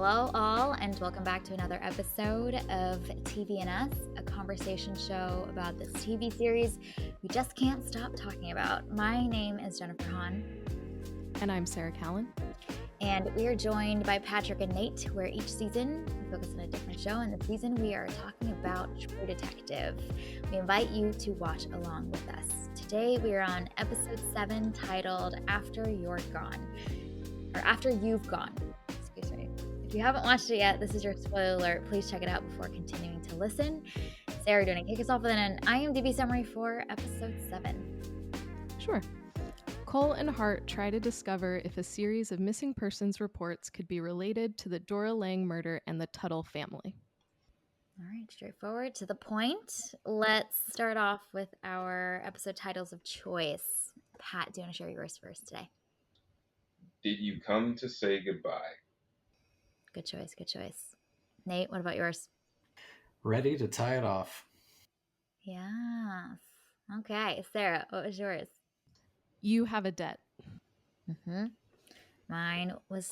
Hello, all, and welcome back to another episode of TV and Us, a conversation show about this TV series we just can't stop talking about. My name is Jennifer Hahn. And I'm Sarah Callan. And we are joined by Patrick and Nate, where each season we focus on a different show. And this season we are talking about True Detective. We invite you to watch along with us. Today we are on episode 7 titled After You're Gone, or After You've Gone. Excuse me. If you haven't watched it yet, this is your spoiler alert. Please check it out before continuing to listen. Sarah, do you want to kick us off with an IMDb summary for episode 7? Sure. Cole and Hart try to discover if a series of missing persons reports could be related to the Dora Lang murder and the Tuttle family. All right, straightforward, to the point. Let's start off with our episode titles of choice. Pat, do you want to share yours first today? Did you come to say goodbye? Good choice, good choice. Nate, what about yours? Ready to tie it off. Yes. Okay, Sarah, what was yours? You Have a Debt. Mine was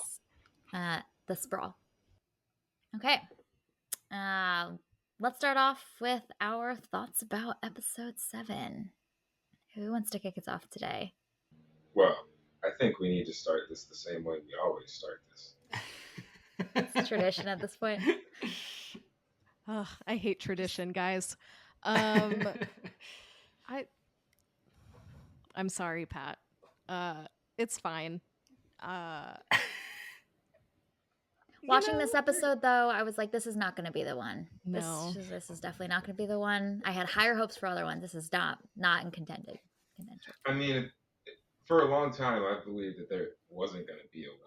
The Sprawl. Okay. Let's start off with our thoughts about episode 7. Who wants to kick us off today? Well, I think we need to start this the same way we always start this. It's tradition at this point. Ugh, I hate tradition, guys. I'm sorry, Pat. It's fine. Watching this episode, though, I was like, this is not going to be the one. No. This is definitely not going to be the one. I had higher hopes for other ones. This is not in contention. I mean, for a long time, I believed that there wasn't going to be a one.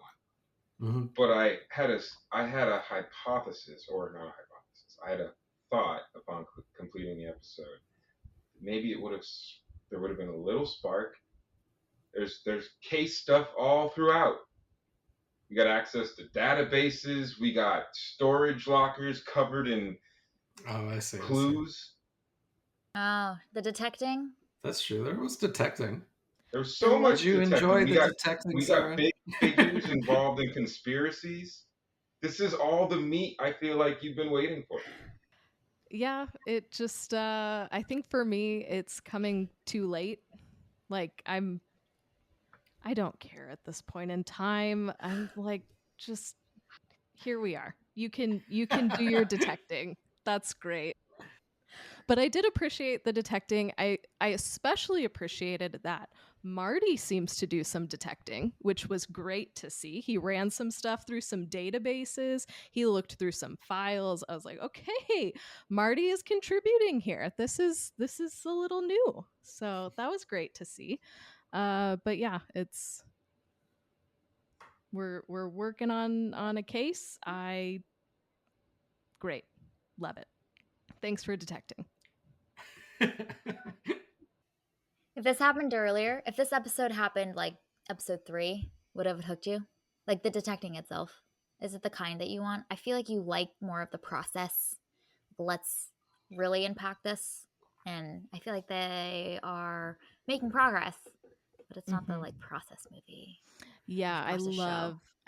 Mm-hmm. But I had a hypothesis, or not a hypothesis. I had a thought upon completing the episode. Maybe there would have been a little spark. There's case stuff all throughout. We got access to databases. We got storage lockers covered in clues. Oh, the detecting? That's true. There was detecting. There was so much Did you detecting. enjoy the detecting, We Sarah? got big figures involved in conspiracies. This is all the meat I feel like you've been waiting for. Yeah, it just, I think for me, it's coming too late. Like, I don't care at this point in time. I'm like, just, here we are. You can do your detecting. That's great. But I did appreciate the detecting. I especially appreciated that Marty seems to do some detecting, which was great to see. He ran some stuff through some databases. He looked through some files. I was like, okay, Marty is contributing here. This is a little new. So that was great to see. But yeah, we're working on a case. Great. Love it. Thanks for detecting. If this happened earlier, if this episode happened like episode 3, would have hooked you? Like the detecting itself. Is it the kind that you want? I feel like you like more of the process. Let's really unpack this. And I feel like they are making progress, but it's not the like process movie. Yeah, I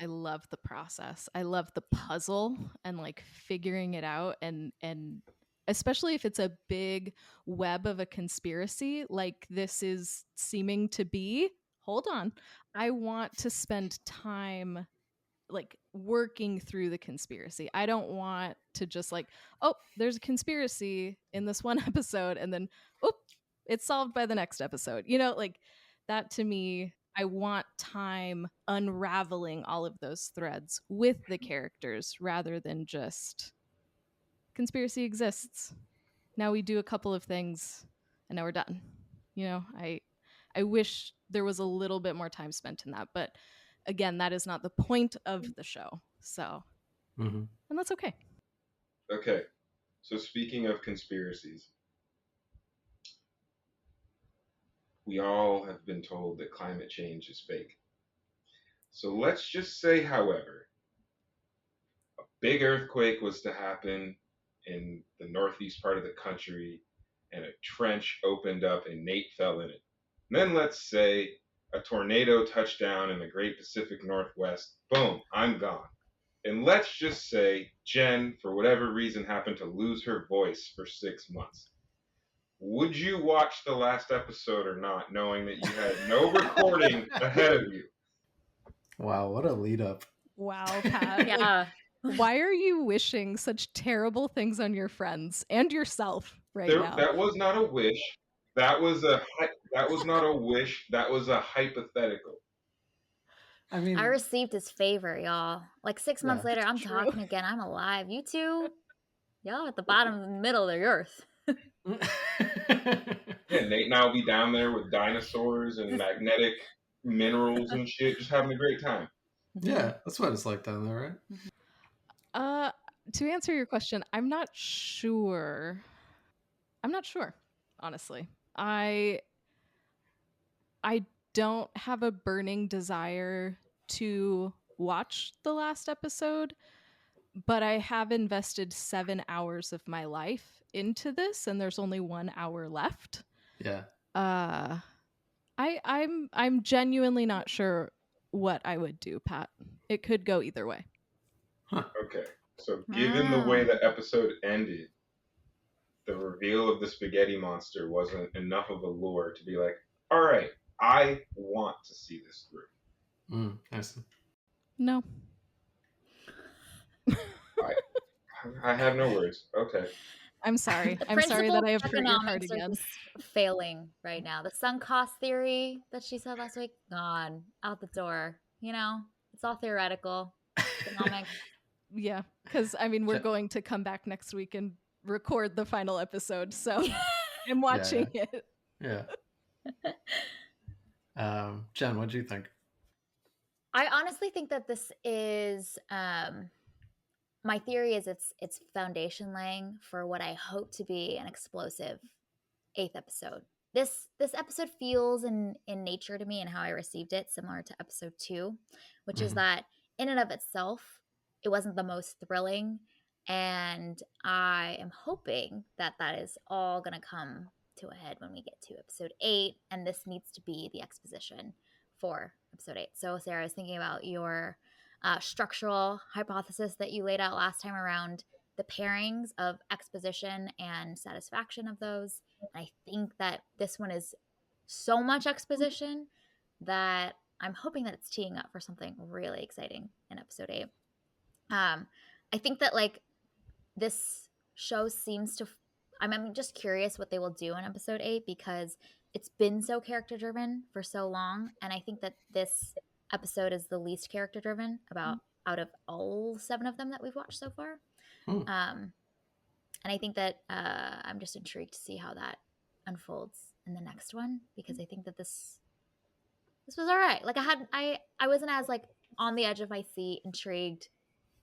love the process. I love the puzzle and like figuring it out, and especially if it's a big web of a conspiracy like this is seeming to be. Hold on. I want to spend time like working through the conspiracy. I don't want to just like, oh, there's a conspiracy in this one episode and then, oh, it's solved by the next episode. You know, like that to me, I want time unraveling all of those threads with the characters rather than just conspiracy exists. Now we do a couple of things and now we're done. You know, I wish there was a little bit more time spent in that, but again, that is not the point of the show. So, and that's okay. Okay, so speaking of conspiracies, we all have been told that climate change is fake. So let's just say, however, a big earthquake was to happen in the northeast part of the country, and a trench opened up and Nate fell in it. And then let's say a tornado touched down in the Great Pacific Northwest. Boom, I'm gone. And let's just say Jen, for whatever reason, happened to lose her voice for 6 months. Would you watch the last episode or not, knowing that you had no recording ahead of you? Wow, what a lead up. Wow, Pat. Yeah. Why are you wishing such terrible things on your friends and yourself now? That was not a wish. That was not a wish. That was a hypothetical. I mean, I received his favor, y'all. Like 6 months later, I'm True. talking again. I'm alive. You two, y'all at the bottom of the middle of the earth. Yeah, Nate and I will be down there with dinosaurs and magnetic minerals and shit, just having a great time. Yeah, that's what it's like down there, right? To answer your question, I'm not sure, honestly. I don't have a burning desire to watch the last episode, but I have invested 7 hours of my life into this, and there's only 1 hour left. Yeah. I'm genuinely not sure what I would do, Pat. It could go either way. Huh. Okay, so given the way Wow. the episode ended, the reveal of the spaghetti monster wasn't enough of a lure to be like, all right, I want to see this through. I see. No. I have no words. Okay. I'm sorry. The I'm sorry that I have principles hurt of your heart economics are again. just failing right now. The sunk cost theory that she said last week, gone, out the door. You know, it's all theoretical. Economics. Yeah, because I mean, we're going to come back next week and record the final episode, so I'm watching it. Yeah. Jen, what do you think? I honestly think that this is my theory is it's foundation laying for what I hope to be an explosive 8th episode. This episode feels in nature to me and how I received it similar to episode 2, which is that in and of itself, it wasn't the most thrilling, and I am hoping that is all going to come to a head when we get to episode 8, and this needs to be the exposition for episode 8. So Sarah, I was thinking about your structural hypothesis that you laid out last time around the pairings of exposition and satisfaction of those. And I think that this one is so much exposition that I'm hoping that it's teeing up for something really exciting in episode 8. I think that like this show seems to I'm just curious what they will do in episode 8 because it's been so character driven for so long, and I think that this episode is the least character driven out of all 7 of them that we've watched so far. And I think that I'm just intrigued to see how that unfolds in the next one, because I think that this was all right. Like I wasn't as like on the edge of my seat, intrigued,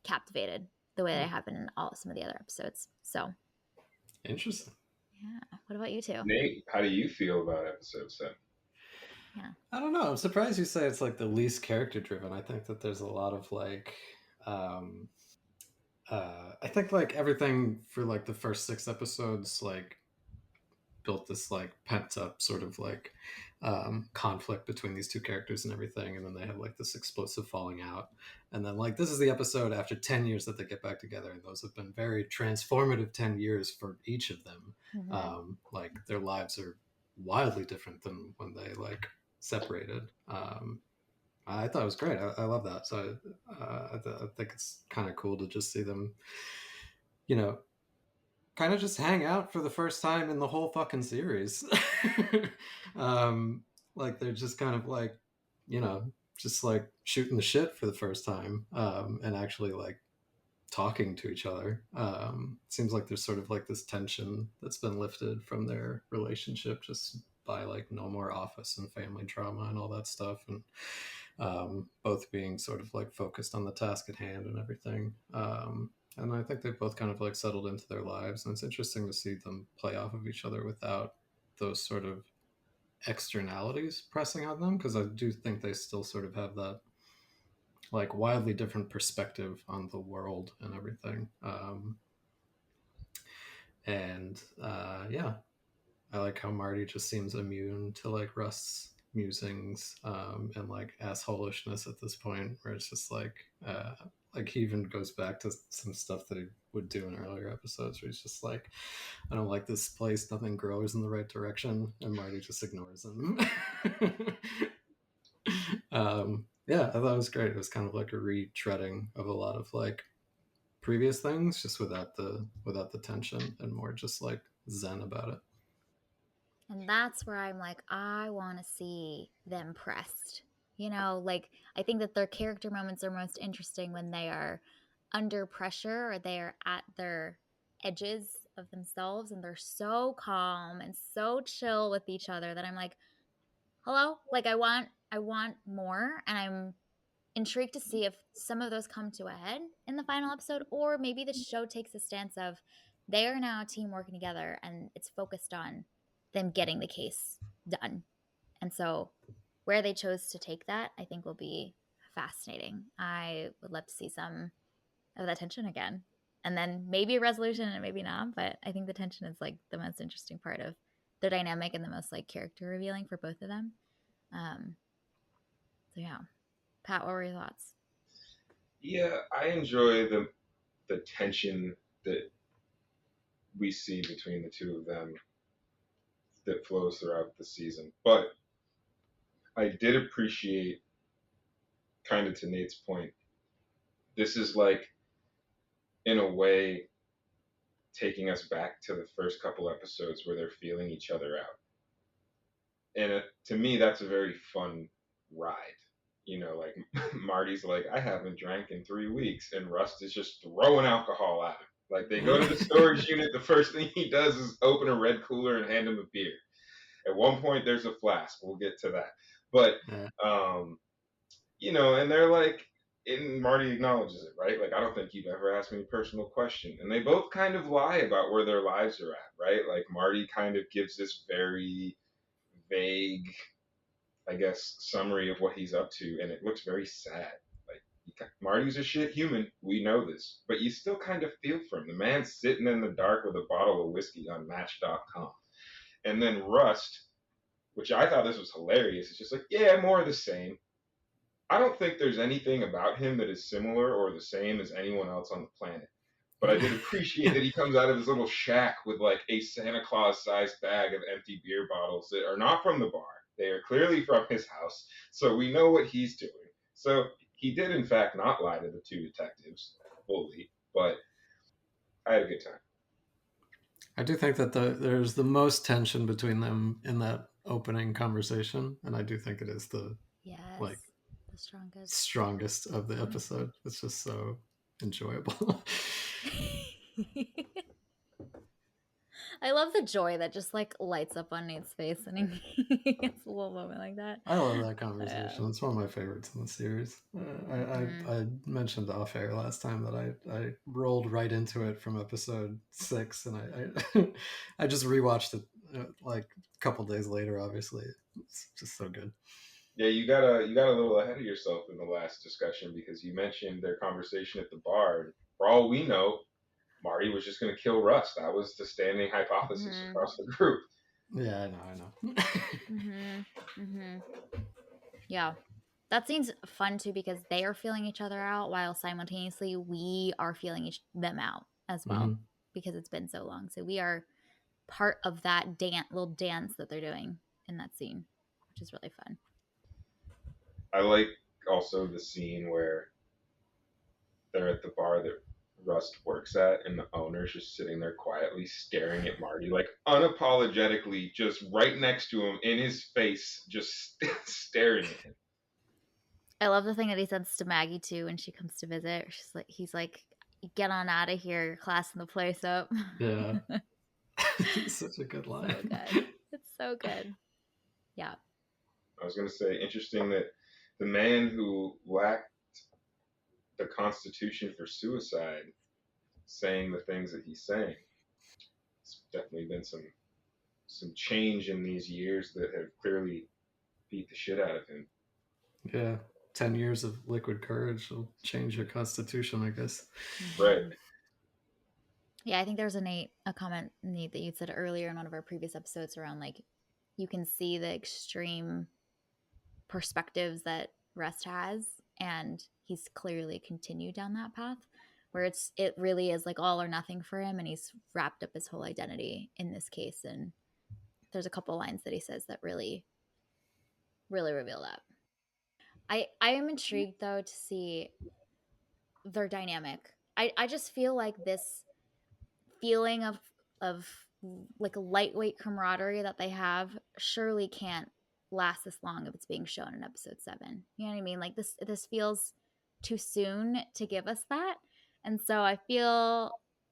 captivated the way that I have been in some of the other episodes. So interesting. Yeah. What about you two? Nate, how do you feel about episode 7? Yeah. I don't know. I'm surprised you say it's like the least character driven. I think that there's a lot of like I think like everything for like the first 6 episodes like built this like pent up sort of like conflict between these 2 characters and everything, and then they have like this explosive falling out, and then like this is the episode after 10 years that they get back together, and those have been very transformative 10 years for each of them. Like their lives are wildly different than when they like separated. I thought it was great. I love that. So I think it's kind of cool to just see them, you know, kind of just hang out for the first time in the whole fucking series. Like they're just kind of like, you know, just like shooting the shit for the first time, and actually like talking to each other. Seems like there's sort of like this tension that's been lifted from their relationship just by like no more office and family drama and all that stuff, and both being sort of like focused on the task at hand and everything. And I think they've both kind of like settled into their lives, and it's interesting to see them play off of each other without those sort of externalities pressing on them, because I do think they still sort of have that like wildly different perspective on the world and everything. Yeah, I like how Marty just seems immune to like Rust's musings and like assholishness at this point, where it's just like like he even goes back to some stuff that he would do in earlier episodes where he's just like, I don't like this place, nothing grows in the right direction, and Marty just ignores him. Yeah, I thought it was great. It was kind of like a retreading of a lot of like previous things, just without the tension and more just like zen about it. And that's where I'm like, I want to see them pressed. You know, like I think that their character moments are most interesting when they are under pressure or they are at their edges of themselves and they're so calm and so chill with each other that I'm like, hello, like I want more, and I'm intrigued to see if some of those come to a head in the final episode, or maybe the show takes a stance of they are now a team working together and it's focused on them getting the case done. And so where they chose to take that, I think will be fascinating. I would love to see some of that tension again. And then maybe a resolution and maybe not, but I think the tension is like the most interesting part of the dynamic and the most like character revealing for both of them. So yeah. Pat, what were your thoughts? Yeah, I enjoy the tension that we see between the two of them that flows throughout the season. But I did appreciate, kind of to Nate's point, this is like, in a way, taking us back to the first couple episodes where they're feeling each other out. And to me, that's a very fun ride. You know, like Marty's like, I haven't drank in 3 weeks, and Rust is just throwing alcohol at him. Like they go to the storage unit, the first thing he does is open a red cooler and hand him a beer. At one point, there's a flask. We'll get to that. But, you know, and they're like, and Marty acknowledges it, right? Like, I don't think you've ever asked me a personal question. And they both kind of lie about where their lives are at, right? Like, Marty kind of gives this very vague, I guess, summary of what he's up to, and it looks very sad. Like, Marty's a shit human. We know this. But you still kind of feel for him. The man's sitting in the dark with a bottle of whiskey on Match.com. And then Rust, which I thought this was hilarious, it's just like, yeah, more of the same. I don't think there's anything about him that is similar or the same as anyone else on the planet. But I did appreciate that he comes out of his little shack with like a Santa Claus sized bag of empty beer bottles that are not from the bar. They are clearly from his house. So we know what he's doing. So he did, in fact, not lie to the two detectives fully, but I had a good time. I do think that there's the most tension between them in that opening conversation, and I do think it is the like the strongest of the episode. It's just so enjoyable. I love the joy that just like lights up on Nate's face and he gets a little moment like that. I love that conversation. It's one of my favorites in the series. I mentioned off air last time that I rolled right into it from episode 6, and I just rewatched it like a couple days later. Obviously, it's just so good. Yeah, you got a little ahead of yourself in the last discussion because you mentioned their conversation at the bar. And for all we know, Marty was just going to kill Russ. That was the standing hypothesis across the group. Yeah, I know. Yeah. That scene's fun too because they are feeling each other out while simultaneously we are feeling them out as well because it's been so long. So we are part of that little dance that they're doing in that scene, which is really fun. I like also the scene where they're at the bar that Rust works at, and the owner's just sitting there quietly staring at Marty, like unapologetically, just right next to him in his face, just staring at him. I love the thing that he says to Maggie too when she comes to visit. He's like, "Get on out of here, you're classing the place up." Yeah, it's such a good line. So good. It's so good. Yeah. I was going to say, interesting that the man who lacked the constitution for suicide saying the things that he's saying. It's definitely been some change in these years that have clearly beat the shit out of him. Yeah, 10 years of liquid courage will change your constitution, I guess. Right. Yeah, I think there was a comment, Nate, that you said earlier in one of our previous episodes around like you can see the extreme perspectives that Rust has and he's clearly continued down that path where it really is like all or nothing for him, and he's wrapped up his whole identity in this case. And there's a couple lines that he says that really reveal that. I am intrigued though to see their dynamic. I just feel like this feeling of like a lightweight camaraderie that they have surely can't last this long if it's being shown in episode 7. You know what I mean? Like this feels too soon to give us that. And so I think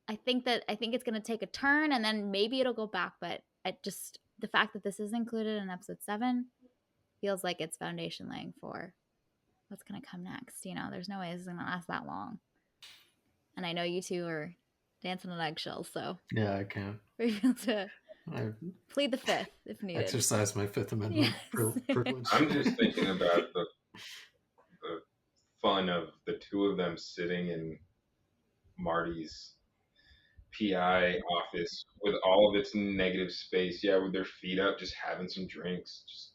it's going to take a turn, and then maybe it'll go back, but the fact that this is included in episode 7 feels like it's foundation laying for what's going to come next. You know, there's no way this is going to last that long. And I know you two are dancing on eggshells, so yeah, I can't. We're able to plead the fifth if needed. Exercise my Fifth Amendment privilege. I'm just thinking about the fun of the two of them sitting in Marty's PI office with all of its negative space. Yeah, with their feet up, just having some drinks, just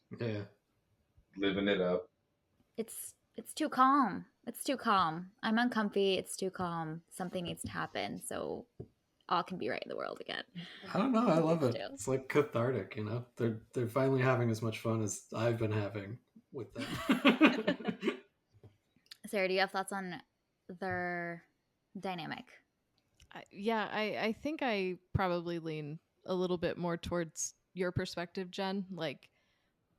living it up. It's too calm. It's too calm. I'm uncomfy. It's too calm. Something needs to happen so all can be right in the world again. I don't know. I love it. It's like cathartic, you know. They're finally having as much fun as I've been having with them. Sarah, do you have thoughts on their dynamic? I think I probably lean a little bit more towards your perspective, Jen. Like,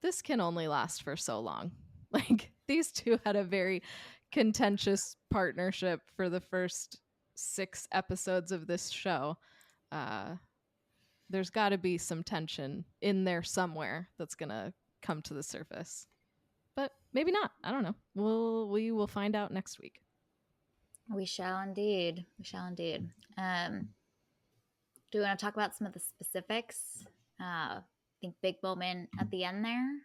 this can only last for so long. Like, these two had a very contentious partnership for the first 6 episodes of this show. There's got to be some tension in there somewhere that's going to come to the surface. But maybe not. I don't know. We will find out next week. We shall indeed. Do we want to talk about some of the specifics? I think big moment at the end there.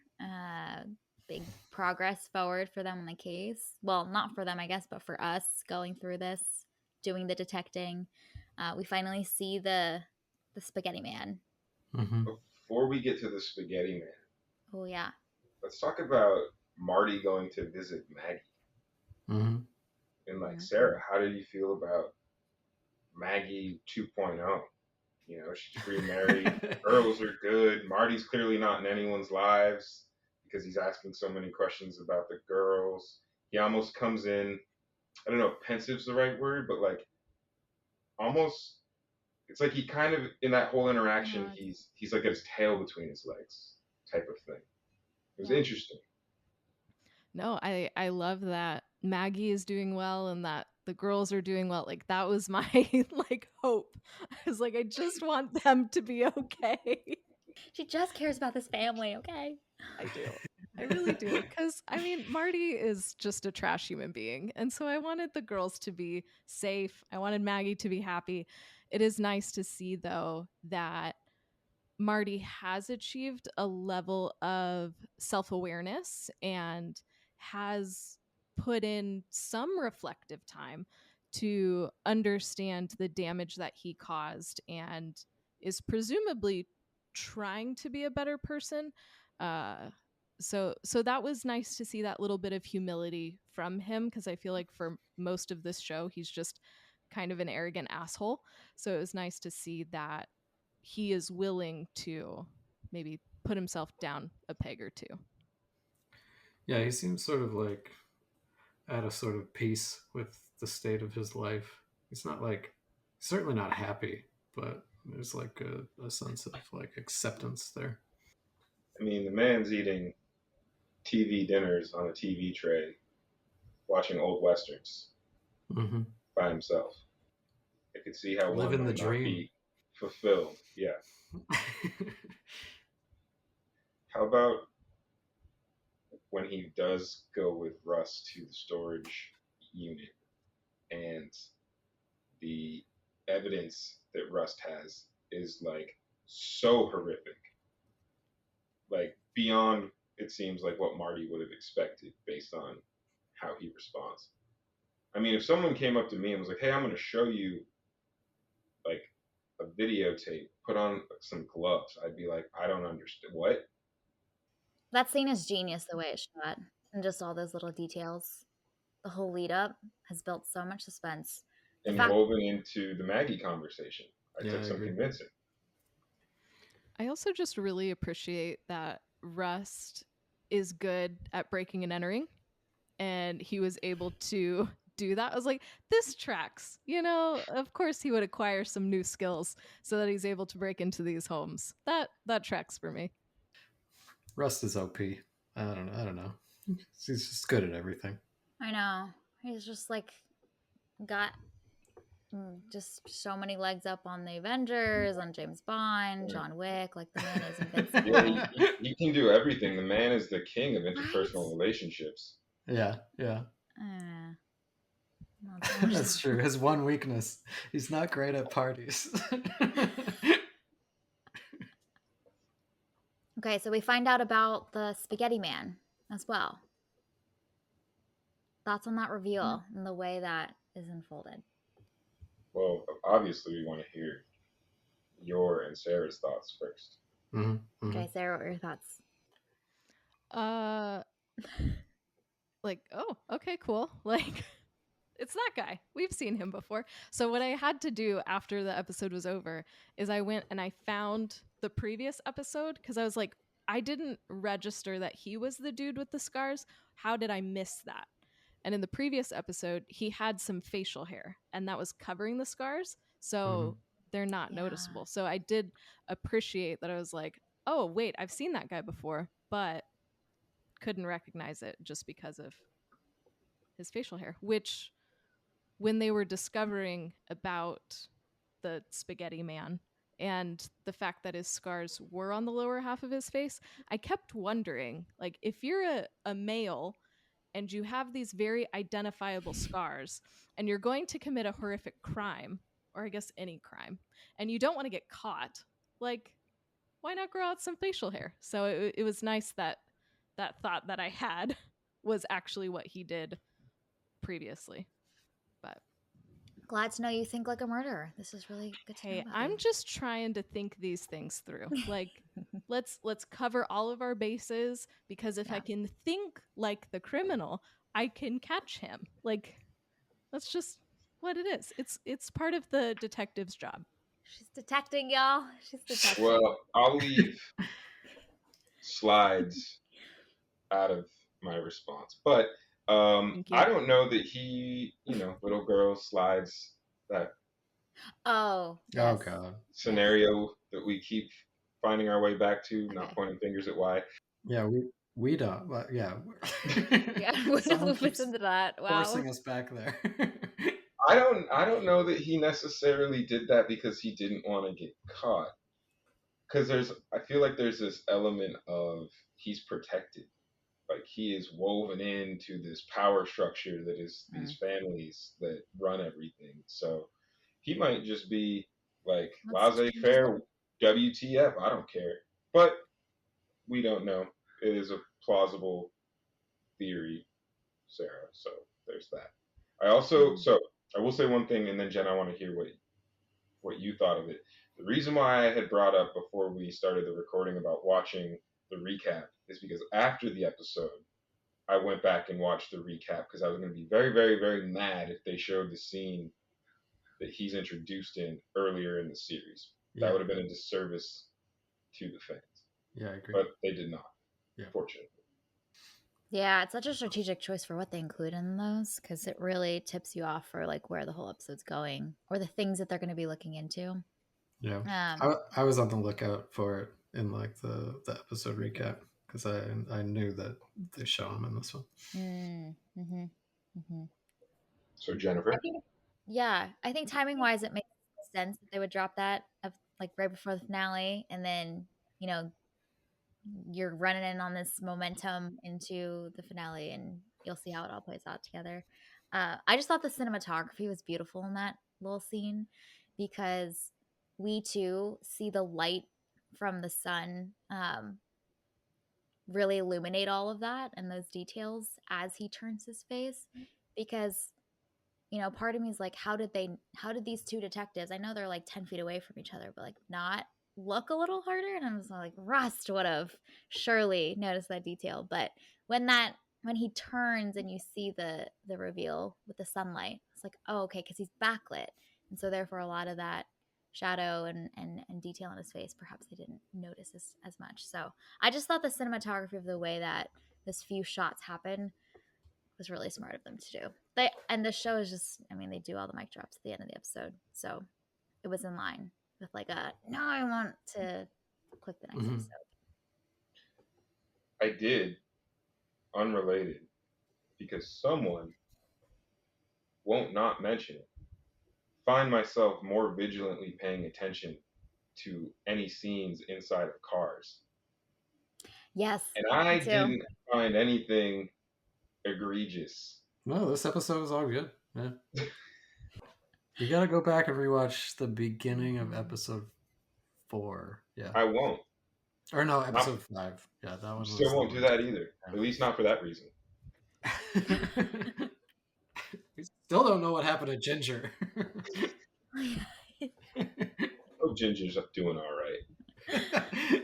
Big progress forward for them in the case. Well, not for them, I guess, but for us going through this, doing the detecting. We finally see the Spaghetti Man. Mm-hmm. Before we get to the Spaghetti Man. Oh, yeah. Let's talk about Marty going to visit Maggie. Mm-hmm. And like, Sarah, how did you feel about Maggie 2.0? You know, she's remarried. Girls are good. Marty's clearly not in anyone's lives because he's asking so many questions about the girls. He almost comes in, I don't know if pensive's the right word, but like almost, it's like he kind of, in that whole interaction, he's like got his tail between his legs type of thing. It was interesting. No, I love that Maggie is doing well and that the girls are doing well. Like, that was my like hope. I was like, I just want them to be okay. She just cares about this family, okay? I do. I really do. Because, I mean, Marty is just a trash human being. And so I wanted the girls to be safe. I wanted Maggie to be happy. It is nice to see, though, that Marty has achieved a level of self-awareness and has put in some reflective time to understand the damage that he caused and is presumably trying to be a better person. So that was nice to see that little bit of humility from him, because I feel like for most of this show, he's just kind of an arrogant asshole. So it was nice to see that he is willing to maybe put himself down a peg or two. Yeah, he seems sort of like at a sort of peace with the state of his life. He's not like, certainly not happy, but there's like a sense of like acceptance there. I mean, the man's eating TV dinners on a TV tray, watching old westerns by himself. I could see how living the dream, be fulfilled. Yeah. How about when he does go with Russ to the storage unit and the evidence that Rust has is like so horrific, like beyond, it seems like what Marty would have expected based on how he responds. I mean, if someone came up to me and was like, hey, I'm going to show you like a videotape, put on some gloves, I'd be like, I don't understand. What? That scene is genius, the way it's shot, and just all those little details. the whole lead up has built so much suspense. And woven into the Maggie conversation. I took some convincing. I also just really appreciate that Rust is good at breaking and entering, and he was able to do that. I was like, this tracks. Of course he would acquire some new skills so that he's able to break into these homes. That tracks for me. Rust is OP. I don't know. He's just good at everything. I know. He's just like got just so many legs up on the Avengers, on James Bond, John Wick. Like, the man is invincible. Yeah, he can do everything. The man is the king of interpersonal relationships. Yeah. That's true. His one weakness, he's not great at parties. Okay, so we find out about the Spaghetti Man as well. Thoughts on that reveal and the way that is unfolded? Well, obviously we want to hear your and Sarah's thoughts first. Mm-hmm. Okay, Sarah, what are your thoughts? Like, oh, okay, cool. Like, it's that guy. We've seen him before. So what I had to do after the episode was over is I went and I found the previous episode, because I was like, I didn't register that he was the dude with the scars. How did I miss that? And in the previous episode, he had some facial hair, and that was covering the scars. So they're not noticeable. So I did appreciate that. I was like, oh, wait, I've seen that guy before, but couldn't recognize it just because of his facial hair, which when they were discovering about the Spaghetti Man and the fact that his scars were on the lower half of his face, I kept wondering, like, if you're a male and you have these very identifiable scars and you're going to commit a horrific crime, or I guess any crime, and you don't want to get caught, like, why not grow out some facial hair? So it was nice that that thought that I had was actually what he did previously. But glad to know you think like a murderer. This is really good to know about I'm you. just trying to think these things through. Like, let's cover all of our bases, because if I can think like the criminal, I can catch him. Like, that's just what it is. It's part of the detective's job. She's detecting, y'all. She's detecting. Well, I'll leave slides out of my response, but I don't know that he, little girl slides, that yes. God scenario that we keep finding our way back to, not pointing fingers at why. Yeah, we don't, but yeah. We don't listen to that. Wow. Forcing us back there. I don't know that he necessarily did that because he didn't want to get caught. Because I feel like there's this element of he's protected. Like, he is woven into this power structure that is these families that run everything. So he might just be like, laissez-faire, WTF, I don't care. But we don't know. It is a plausible theory, Sarah. So there's that. I will say one thing, and then Jen, I want to hear what you thought of it. The reason why I had brought up before we started the recording about watching the recap is because after the episode, I went back and watched the recap because I was going to be very, very, very mad if they showed the scene that he's introduced in earlier in the series. That would have been a disservice to the fans. Yeah, I agree. But they did not, fortunately. Yeah, it's such a strategic choice for what they include in those, because it really tips you off for like where the whole episode's going or the things that they're going to be looking into. Yeah, I was on the lookout for it in like the episode recap because I knew that they show him in this one. So Jennifer, I think timing wise, it makes sense that they would drop that like right before the finale, and then you're running in on this momentum into the finale, and you'll see how it all plays out together. I just thought the cinematography was beautiful in that little scene because we too see the light from the sun really illuminate all of that and those details as he turns his face, because part of me is like, how did these two detectives, I know they're like 10 feet away from each other, but like not look a little harder? And I was like, Rust would have surely noticed that detail. But when that when he turns and you see the reveal with the sunlight, it's like, oh, okay, because he's backlit, and so therefore a lot of that shadow and detail in his face, perhaps they didn't notice as much. So I just thought the cinematography of the way that this few shots happen was really smart of them to do. And the show is just, I mean, they do all the mic drops at the end of the episode, so it was in line with like a, no, I want to click the next episode. I did, unrelated, because someone won't not mention it, find myself more vigilantly paying attention to any scenes inside of cars. Yes. And I didn't find anything egregious. No, this episode was all good. Yeah. You gotta go back and rewatch the beginning of episode 4. Yeah. I won't. Or no, episode 5. Yeah, that one was. Still won't do that either. Yeah. At least not for that reason. We still don't know what happened to Ginger. Oh, Ginger's doing all right.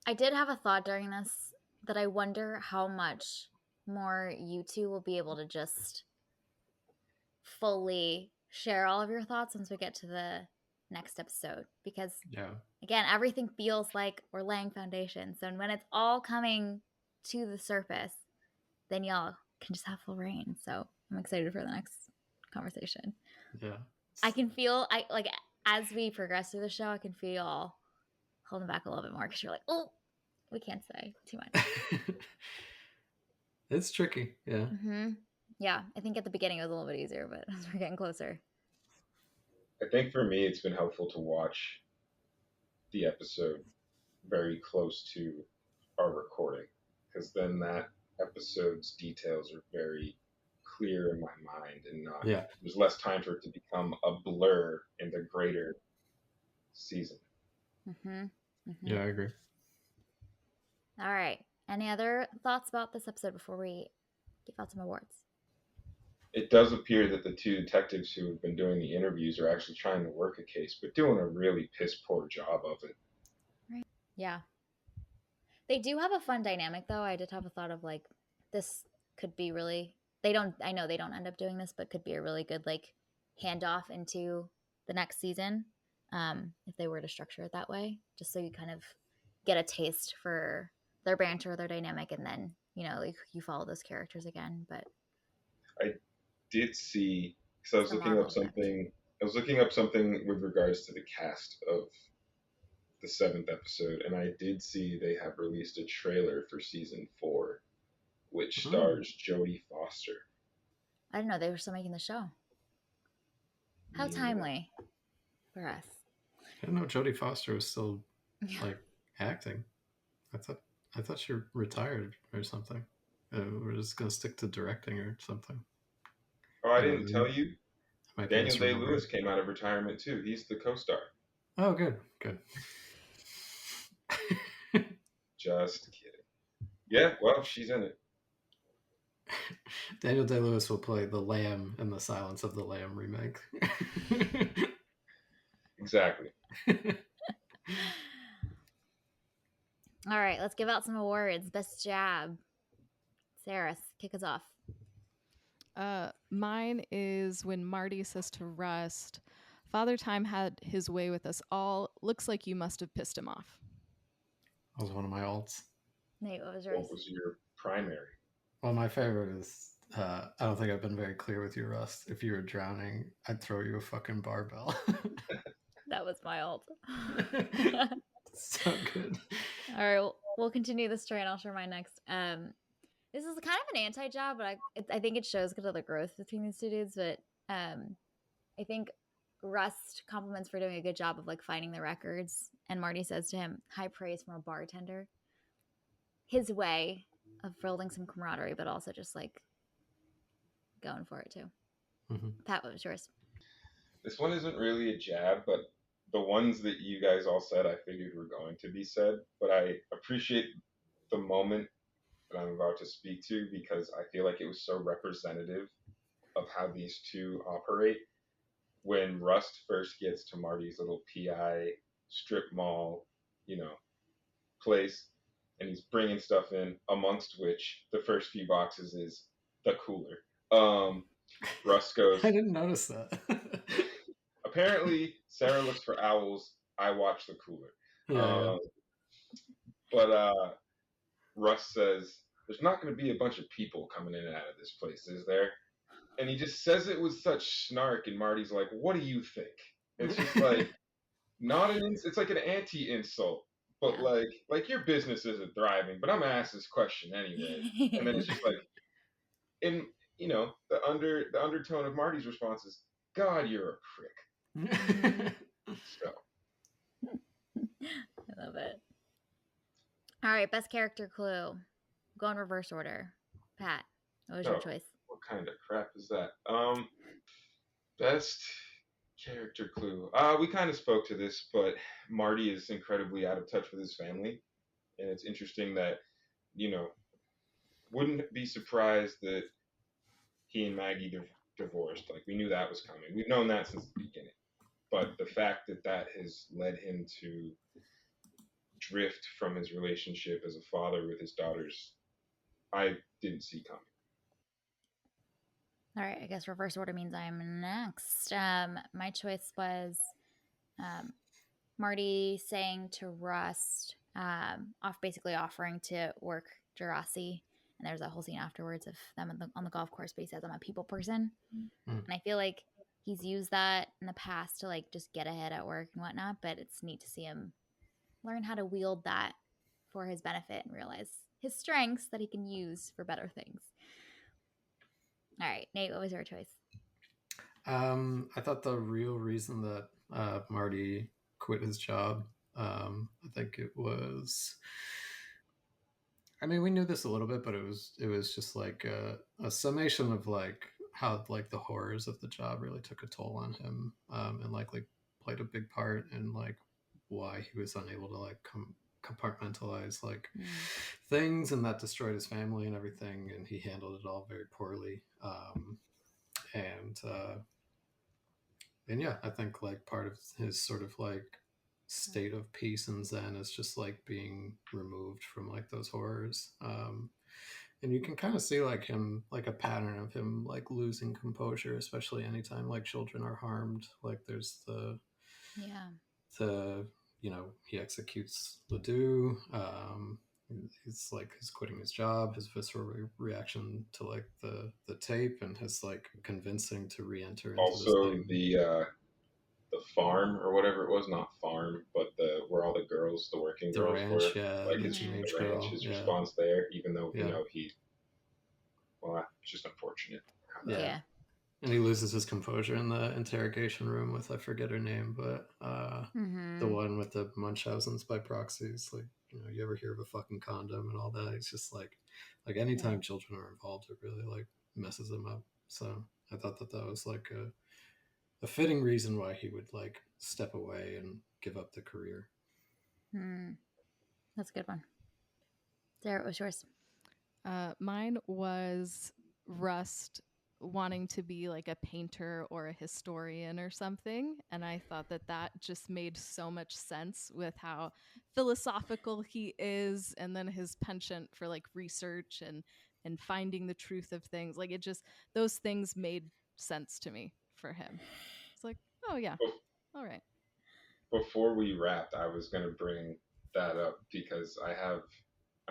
I did have a thought during this that I wonder how much more you two will be able to just fully share all of your thoughts once we get to the next episode, because again, everything feels like we're laying foundation. So when it's all coming to the surface, then y'all can just have full reign. So I'm excited for the next conversation. Yeah. I can feel, as we progress through the show, I can feel holding back a little bit more because you're like, oh, we can't say too much. It's tricky. Yeah. Mm-hmm. Yeah. I think at the beginning it was a little bit easier, but as we're getting closer. I think for me, it's been helpful to watch the episode very close to our recording, because then that episode's details are very clear in my mind and not, there's less time for it to become a blur in the greater season. Mm-hmm. Mm-hmm. Yeah, I agree. All right. Any other thoughts about this episode before we give out some awards? It does appear that the two detectives who have been doing the interviews are actually trying to work a case, but doing a really piss poor job of it. Right. Yeah. They do have a fun dynamic, though. I did have a thought of like, this could be really, I know they don't end up doing this, but could be a really good like handoff into the next season, if they were to structure it that way, just so you kind of get a taste for their banter, their dynamic, and then, like, you follow those characters again. But I did see, because I was looking up something with regards to the cast of the 7th episode, and I did see they have released a trailer for season 4, which stars Jodie Foster. I didn't know they were still making the show. How timely for us. I didn't know Jodie Foster was still like acting. I thought she retired or something. We're just gonna stick to directing or something. Oh, I didn't tell you. Daniel Day-Lewis came out of retirement too. He's the co-star. Oh, good. Just kidding. Yeah, well, she's in it. Daniel Day-Lewis will play the Lamb in the Silence of the Lamb remake. Exactly. All right, let's give out some awards. Best jab. Sarah, kick us off. Mine is when Marty says to Rust, "Father Time had his way with us all. Looks like you must have pissed him off." That was one of my alts. Nate, what was yours? What was your primary? Well, my favorite is, I don't think I've been very clear with you, Rust. If you were drowning, I'd throw you a fucking barbell. That was my alt. So good. All right, we'll continue this story and I'll share mine next. This is kind of an anti-job, but I think it shows kind of the growth between these two dudes. But I think Rust compliments for doing a good job of like finding the records, and Marty says to him, "High praise from a bartender." His way of building some camaraderie, but also just like going for it too. Mm-hmm. Pat, what was yours? This one isn't really a jab, but the ones that you guys all said, I figured were going to be said. But I appreciate the moment that I'm about to speak to, because I feel like it was so representative of how these two operate. When Rust first gets to Marty's little PI strip mall, place, and he's bringing stuff in, amongst which the first few boxes is the cooler. Russ goes, I didn't notice that. apparently Sarah looks for owls. I watch the cooler. Yeah. But Russ says, there's not going to be a bunch of people coming in and out of this place, is there? And he just says it with such snark, and Marty's like, what do you think? It's just like, it's like an anti-insult, but like your business isn't thriving, but I'm gonna ask this question anyway. And then it's just like, in the undertone of Marty's response is, God, you're a prick. So I love it. All right, best character clue. Go in reverse order. Pat, what was your choice? What kind of crap is that? Best character clue. We kind of spoke to this, but Marty is incredibly out of touch with his family, and it's interesting that wouldn't be surprised that he and Maggie divorced. Like, we knew that was coming. We've known that since the beginning. But the fact that that has led him to drift from his relationship as a father with his daughters, I didn't see coming. All right, I guess reverse order means I'm next. My choice was Marty saying to Rust, basically offering to work Jurassic. And there's a whole scene afterwards of them on the golf course, but he says, I'm a people person. And I feel like he's used that in the past to like just get ahead at work and whatnot, but it's neat to see him learn how to wield that for his benefit and realize his strengths that he can use for better things. All right, Nate, what was your choice? I thought the real reason that Marty quit his job, I think it was, I mean, we knew this a little bit, but it was just like a summation of like how like the horrors of the job really took a toll on him, and like played a big part in like why he was unable to like compartmentalize like things, and that destroyed his family and everything, and he handled it all very poorly. And yeah, I think like part of his sort of like state of peace and zen is just like being removed from like those horrors. And you can kind of see like him, like a pattern of him like losing composure, especially anytime like children are harmed. Like there's the he executes Ledoux. He's like he's quitting his job, his visceral reaction to like the tape, and his like convincing to re-enter into also this thing. The farm or whatever it was, not farm, but where all the girls, the working girls ranch, were, yeah, like his ranch, his response there, even though it's just unfortunate. Yeah. And he loses his composure in the interrogation room with, I forget her name, but the one with the Munchausen's by proxy. It's like, you ever hear of a fucking condom and all that? It's just like anytime children are involved, it really like messes them up. So I thought that was like a fitting reason why he would like step away and give up the career. That's a good one. Sarah, what was yours? Mine was Rust wanting to be like a painter or a historian or something, and I thought that just made so much sense with how philosophical he is, and then his penchant for like research and finding the truth of things. Like, it just, those things made sense to me for him. It's like, oh yeah, all right. Before we wrapped, I was going to bring that up because I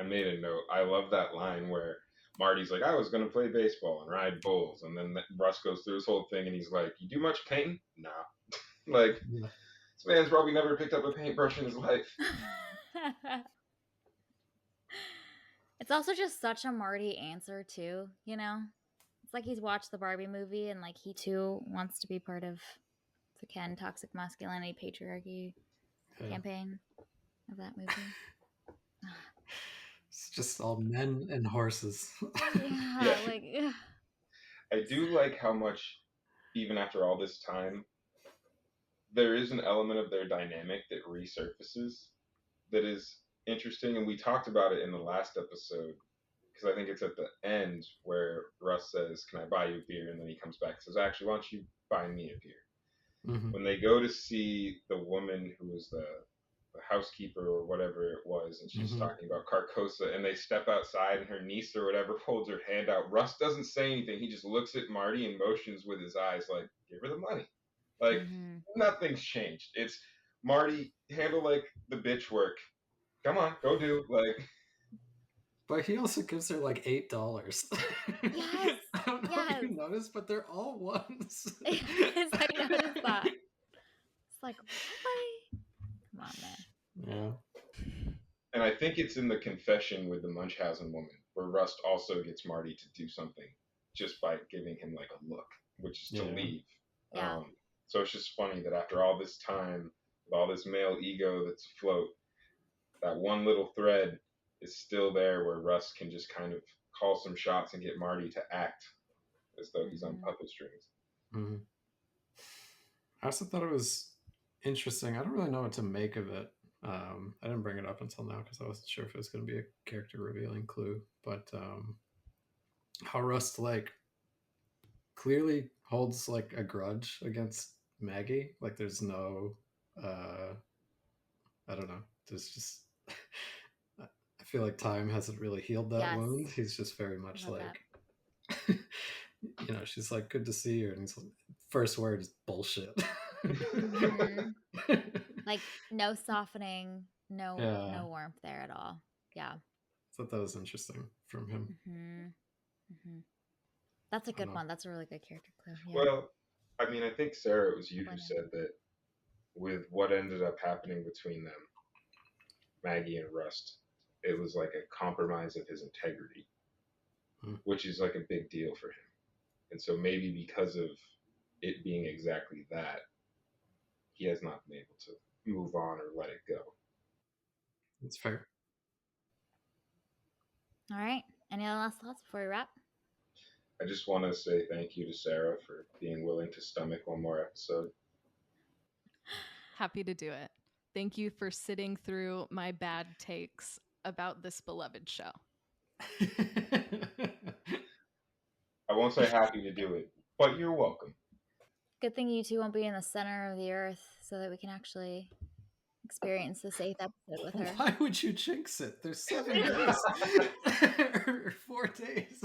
made a note. I love that line where Marty's like, I was going to play baseball and ride bulls. And then Russ goes through his whole thing and he's like, you do much painting? Nah. Like, this man's probably never picked up a paintbrush in his life. It's also just such a Marty answer, too, It's like he's watched the Barbie movie and like he too wants to be part of the Ken toxic masculinity patriarchy campaign of that movie. It's just all men and horses. I do like how much, even after all this time, there is an element of their dynamic that resurfaces that is interesting. And we talked about it in the last episode, because I think it's at the end where Russ says, can I buy you a beer? And then he comes back and says, actually, why don't you buy me a beer? When they go to see the woman who was the housekeeper or whatever it was, and she's Mhm. talking about Carcosa, and they step outside, and her niece or whatever holds her hand out. Russ doesn't say anything. He just looks at Marty and motions with his eyes like, give her the money. Like, nothing's changed. It's Marty, handle like the bitch work. Come on, go do. Like, but he also gives her like $8. Yes. I don't know if you Yes. noticed, but they're all ones. Yes, I noticed that. It's like, really? Come on, man. Yeah. and I think it's in the confession with the Munchausen woman where Rust also gets Marty to do something just by giving him like a look, which is to Yeah. leave. Yeah. So it's just funny that after all this time, with all this male ego that's afloat, that one little thread is still there where Russ can just kind of call some shots and get Marty to act as though he's on puppet strings. Mhm. I also thought it was interesting. I don't really know what to make of it. I didn't bring it up until now because I wasn't sure if it was going to be a character revealing clue. But how Rust like clearly holds like a grudge against Maggie. Like there's no, I don't know. There's just I feel like time hasn't really healed that Yes. wound. He's just very much I love like, you know, she's like, good to see you, and he's like, first word is bullshit. Mhm. Like no softening, no Yeah. no warmth there at all. Yeah. I thought that was interesting from him. That's a I don't good know. one. That's a really good character clue. Yeah. Well, I mean, I think, Sarah, it was you who Brilliant. said that with what ended up happening between them, Maggie and Rust, it was like a compromise of his integrity, which is like a big deal for him. And so maybe because of it being exactly that, he has not been able to move on or let it go. That's fair. All right. Any other last thoughts before we wrap? I just want to say thank you to Sarah for being willing to stomach one more episode. Happy to do it. Thank you for sitting through my bad takes about this beloved show. I won't say happy to do it, but you're welcome. Good thing you two won't be in the center of the earth so that we can actually experience this 8th episode with her. Why would you jinx it? There's 7 days. Or 4 days.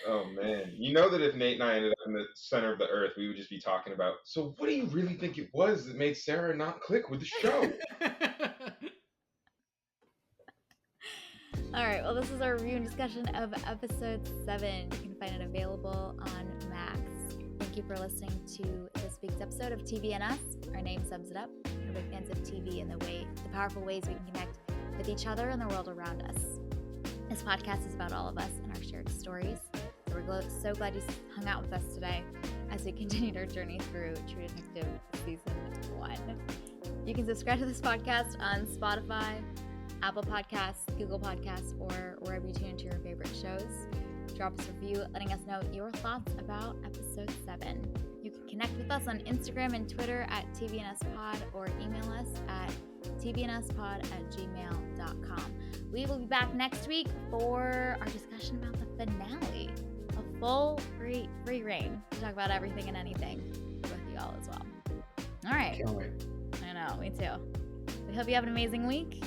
Oh man, you know that if Nate and I ended up in the center of the earth, we would just be talking about, so what do you really think it was that made Sarah not click with the show? All right. Well, this is our review and discussion of episode 7. You can find it available on Max. Thank you for listening to this week's episode of TV and Us. Our name sums it up. We're big fans of TV and the powerful ways we can connect with each other and the world around us. This podcast is about all of us and our shared stories. So we're so glad you hung out with us today as we continued our journey through True Detective Season 1. You can subscribe to this podcast on Spotify, Apple Podcasts, Google Podcasts, or wherever you tune into your favorite shows. Drop us a review letting us know your thoughts about episode 7. You can connect with us on Instagram and Twitter at tvnspod or email us at tvnspod@gmail.com. We will be back next week for our discussion about the finale. A full free reign to talk about everything and anything with you all as well. All right. Can't wait. I know, me too. We hope you have an amazing week,